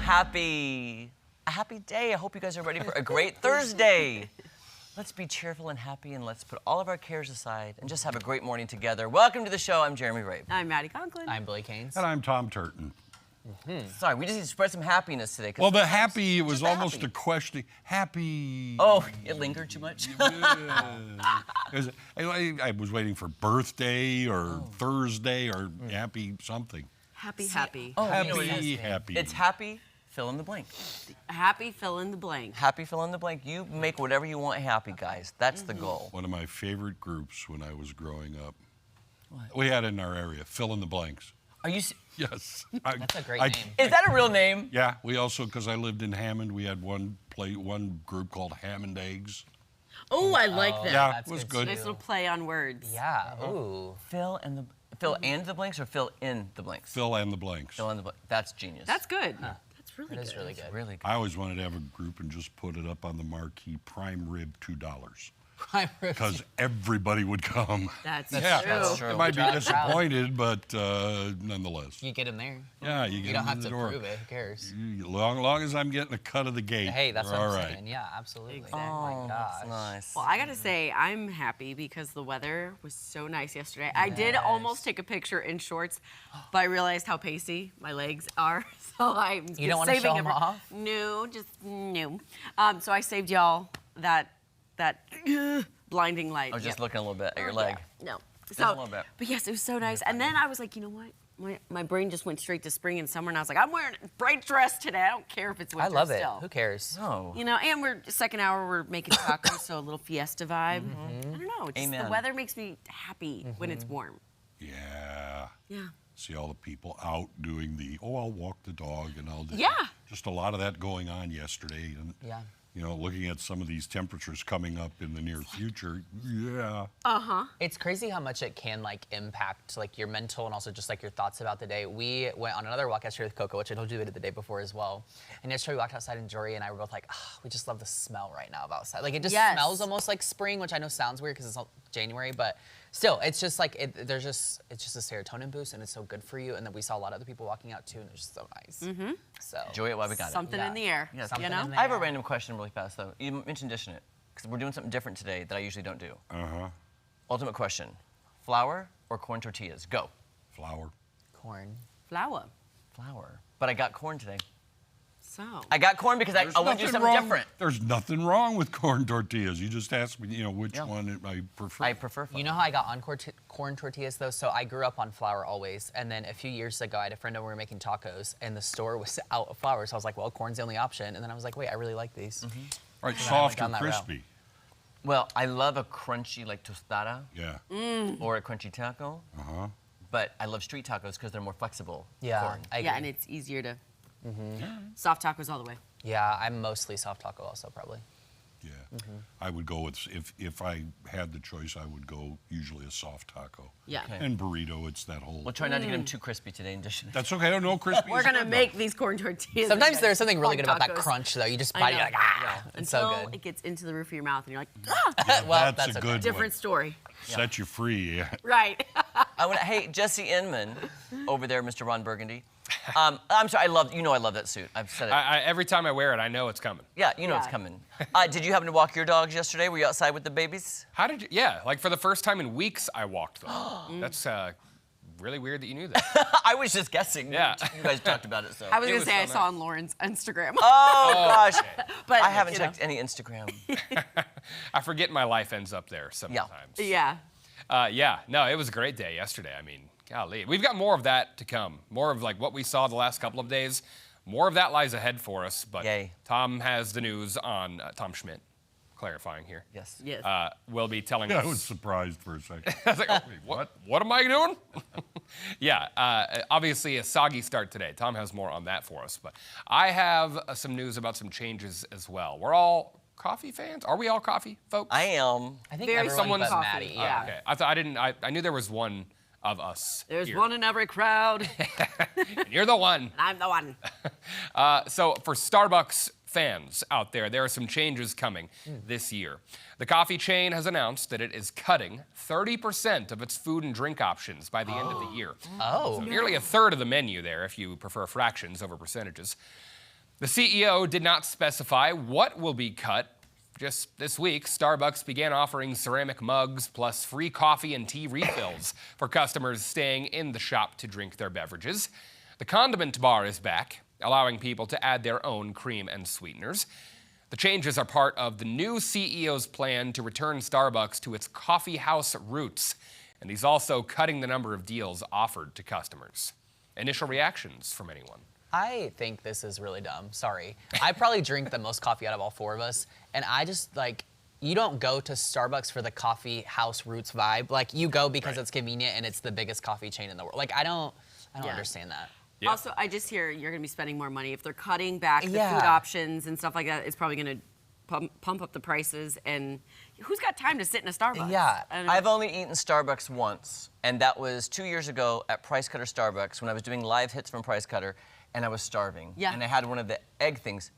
happy day. I hope you guys are ready for a great Thursday. Let's be cheerful and happy, and let's put all of our cares aside and just have a great morning together. Welcome to the show. I'm Jeremy Rabe. I'm Maddie Conklin. I'm Billy Keynes. And I'm Tom Turton. Sorry, we just need to spread some happiness today. Well, the happy was just almost happy. a question. Happy. Oh, it lingered too much? I was waiting for birthday or Thursday or happy something. Happy. Oh, you know what it Happy, is. happy. It's happy, fill in the blank. Happy, fill in the blank. Happy, fill in the blank. You make whatever you want happy, guys. That's the goal. One of my favorite groups when I was growing up. What? We had in our area, fill in the blanks. Are you? Yes. That's a great name. Is that a real name? Yeah, we also, because I lived in Hammond, we had one group called Hammond Eggs. Oh, I like that. Yeah, that's it was good good. Nice little play on words. Yeah. Ooh. Fill and the blanks, or fill in the blanks? Fill and the blanks. Fill in the blanks. That's genius. That's good. That's really That good. is really good. really good. I always wanted to have a group and just put it up on the marquee, prime rib, $2. Prime rib. Because everybody would come. That's Yeah, true. That's true. They might be Crowd. disappointed, but nonetheless. You get in there. Yeah, you get You don't in have the to door. prove it. Who cares? Long as I'm getting a cut of the gate. Hey, that's we're what all I'm right. saying. Yeah, absolutely. Exactly. Oh my gosh. That's nice. Well, I gotta say, I'm happy because the weather was so nice yesterday. I did almost take a picture in shorts, but I realized how pasty my legs are, so I'm You don't wanna saving show 'em off? No, just no. So I saved y'all that blinding light. I was just Yep. looking a little bit at your Oh, leg. yeah. No. Just So, a little bit. but yes, it was so nice. And then I was like, you know what? My brain just went straight to spring and summer, and I was like, I'm wearing a bright dress today. I don't care if it's winter I love it. still. Who cares? Oh. You know, and we're second hour, we're making tacos, so a little fiesta vibe. I don't know, just Amen. the weather makes me happy when it's warm. Yeah. Yeah. See all the people out doing I'll walk the dog and I'll do. Yeah. Just a lot of that going on yesterday. And, Yeah. you know, looking at some of these temperatures coming up in the near future. Yeah. It's crazy how much it can impact your mental and also just your thoughts about the day. We went on another walk yesterday with Coco, which I told you the day before as well. And yesterday we walked outside and Jory and I were both like, we just love the smell right now of outside. It just Yes. smells almost like spring, which I know sounds weird because it's not January, but still, it's just it's just a serotonin boost and it's so good for you. And then we saw a lot of other people walking out too, and it's just so nice. So Enjoy it while we got Something Yeah. in the air. Yes. Something You know? in I have a there. random question really fast, though. You mentioned dishing it, because we're doing something different today that I usually don't do. Uh-huh. Ultimate question. Flour or corn tortillas? Go. Flour. corn. Flour. Flour. But I got corn today. So. I got corn because I want to do something different. There's nothing wrong with corn tortillas. You just asked me, which Yeah. one I prefer. I prefer flour. You know how I got on corn tortillas though? So I grew up on flour always, and then a few years ago I had a friend over, we were making tacos, and the store was out of flour, so I was like, well, corn's the only option. And then I was like, wait, I really like these. Right, I soft or went down that route. crispy. Well, I love a crunchy tostada Yeah. or a crunchy taco, Uh-huh. but I love street tacos because they're more flexible. Yeah, Corn. I agree. Yeah, and it's easier to. Soft tacos all the way. Yeah, I'm mostly soft taco also probably. Yeah. I would go with, if I had the choice, I would go usually a soft taco. Yeah. Okay. And burrito, it's that whole. We'll try not to get them too crispy today and dish it. That's okay. I don't know crispy. We're is gonna good, make though. these corn tortillas. Sometimes and there's something really hot good about that tacos. crunch though. You just I bite it, know. you're like, it's so Until good. it gets into the roof of your mouth and you're like, Well, That's a okay. good different one. story. Set you free. Yeah. Right. Hey, Jesse Inman, over there, Mr. Ron Burgundy. I'm sorry, I love that suit. I've said it. Every time I wear it, I know it's coming. Yeah, you know it's Yeah. coming. Did you happen to walk your dogs yesterday? Were you outside with the babies? How did you? Yeah, for the first time in weeks, I walked them. That's really weird that you knew that. I was just guessing. Yeah. You guys talked about it, so. I was It gonna was say I so saw nice. on Lauren's Instagram. Oh, gosh. but I haven't you know. checked any Instagram. I forget my life ends up there sometimes. Yeah. Yeah. No, it was a great day yesterday. I mean, golly, we've got more of that to come. More of what we saw the last couple of days. More of that lies ahead for us. But Yay. Tom has the news on Tom Schmidt. Clarifying here. Yes. Yes. Will be telling I us. was surprised for a second. I was like, oh, wait, what am I doing? Yeah, obviously a soggy start today. Tom has more on that for us, but I have some news about some changes as well. We're all coffee fans. Are we all coffee folks? I am. I think Very everyone but coffee, Maddie. yeah. Okay. I thought I didn't. I knew there was one of us. There's here. one in every crowd. And you're the one. I'm the one. So for Starbucks fans out there, there are some changes coming this year. The coffee chain has announced that it is cutting 30% of its food and drink options by the end of the year. Oh. So nearly a third of the menu there, if you prefer fractions over percentages. The CEO did not specify what will be cut. Just this week, Starbucks began offering ceramic mugs plus free coffee and tea refills for customers staying in the shop to drink their beverages. The condiment bar is back, allowing people to add their own cream and sweeteners. The changes are part of the new CEO's plan to return Starbucks to its coffee house roots, and he's also cutting the number of deals offered to customers. Initial reactions from anyone? I think this is really dumb. Sorry. I probably drink the most coffee out of all four of us, and I just like, you don't go to Starbucks for the coffee house roots vibe. Like, you go because it's convenient and it's the biggest coffee chain in the world. Like, I don't understand that. Yeah. Also, I just hear you're going to be spending more money. If they're cutting back the food Yeah. options and stuff like that, it's probably going to pump up the prices. And who's got time to sit in a Starbucks? Yeah. I don't know. I've only eaten Starbucks once, and that was 2 years ago at Price Cutter Starbucks when I was doing live hits from Price Cutter, and I was starving. Yeah. And I had one of the egg things.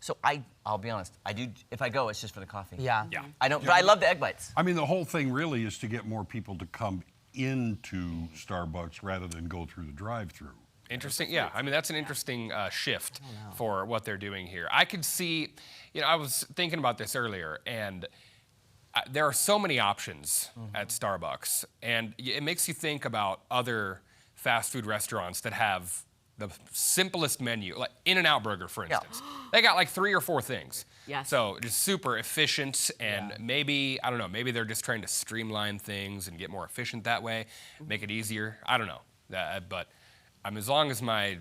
So I'll be honest, I do, if I go, it's just for the coffee. Yeah. Yeah. I don't, but I love the egg bites. I mean, the whole thing really is to get more people to come into Starbucks rather than go through the drive-through. Interesting. Yeah, I mean, that's an interesting shift for what they're doing here. I could see, I was thinking about this earlier, and there are so many options at Starbucks, and it makes you think about other fast food restaurants that have the simplest menu, like In-N-Out Burger, for Yeah. instance. They got like 3 or 4 things. Yes. So just super efficient, and maybe, I don't know, maybe they're just trying to streamline things and get more efficient that way, make it easier. I don't know. But as long as my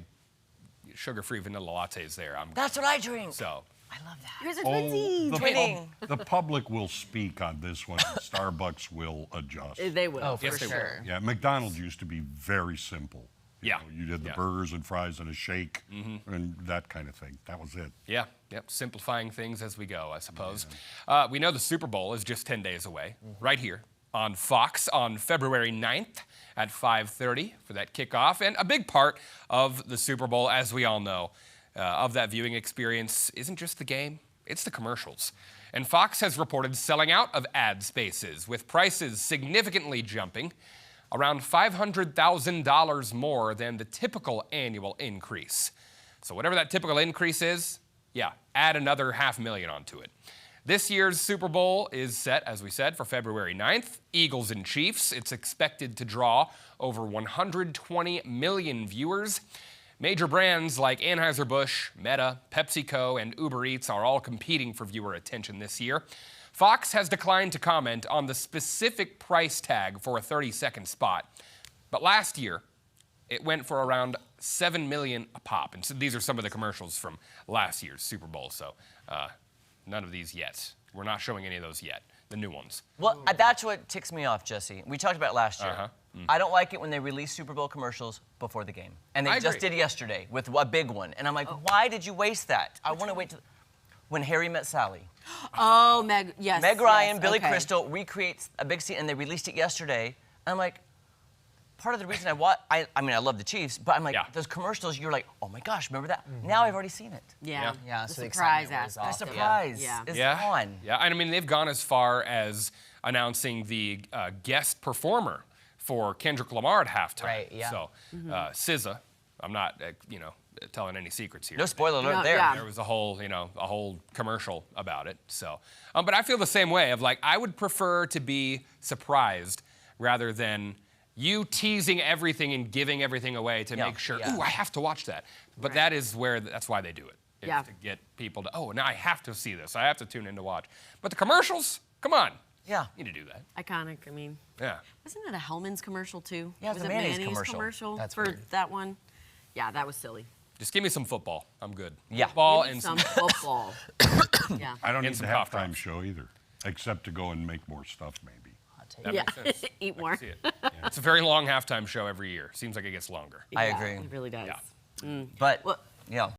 sugar-free vanilla latte is there, I'm That's what I drink. so. I love that. Here's a Oh, twinsie. the, Twinning. the public will speak on this one. Starbucks will adjust. They will, Oh, for for they will. sure. Yeah, McDonald's used to be very simple. Yeah. You did the Yeah. burgers and fries and a shake and that kind of thing. That was it. Yeah, yep, simplifying things as we go, I suppose. We know the Super Bowl is just 10 days away, right here on Fox on February 9th at 5:30 for that kickoff. And a big part of the Super Bowl, as we all know, of that viewing experience isn't just the game, it's the commercials. And Fox has reported selling out of ad spaces, with prices significantly jumping, around $500,000 more than the typical annual increase. So whatever that typical increase is, add another $500,000 onto it. This year's Super Bowl is set, as we said, for February 9th. Eagles and Chiefs. It's expected to draw over 120 million viewers. Major brands like Anheuser-Busch, Meta, PepsiCo, and Uber Eats are all competing for viewer attention this year. Fox has declined to comment on the specific price tag for a 30-second spot. But last year, it went for around $7 million a pop. And so these are some of the commercials from last year's Super Bowl. So none of these yet. We're not showing any of those yet, the new ones. Well, that's what ticks me off, Jesse. We talked about it last year. Uh-huh. I don't like it when they release Super Bowl commercials before the game. And they I just agree. did yesterday with a big one. And I'm like, why did you waste that? I want to wait till when Harry Met Sally. Oh, Meg, yes. Meg Ryan, yes, Billy okay. Crystal recreates a big scene, and they released it yesterday. And I'm like, part of the reason I mean, I love the Chiefs, but I'm like, Yeah. those commercials, you're like, oh my gosh, remember that? Now I've already seen it. Yeah. Yeah, The so the surprise excitement was aspect. The off. surprise Yeah. is Yeah, on. yeah. And I mean, they've gone as far as announcing the guest performer for Kendrick Lamar at halftime. Right, yeah. So, SZA, I'm not, telling any secrets here. No spoiler alert No, there. yeah. There was a whole commercial about it. So, but I feel the same way. Of like, I would prefer to be surprised rather than you teasing everything and giving everything away to Yeah. make sure. Yeah. Ooh, I have to watch that. But Right. that's why they do it. Is Yeah. to get people to, oh, now I have to see this. I have to tune in to watch. But the commercials, come on. Yeah. You need to do that. Iconic. I mean, Yeah. wasn't it a Hellman's commercial too? Yeah, it was was a it mayonnaise commercial. That's for weird. that one? Yeah, that was silly. Just give me some football. I'm good. Yeah. Football Give me and some some. football. Yeah. I don't And need some the cough halftime drops. show either, except to go and make more stuff maybe. Hot take. That Yeah. makes sense. Eat more. See it. Yeah. It's a very long halftime show every year. Seems like it gets longer. I Yeah, agree. It really does. Yeah. But, Well- yeah.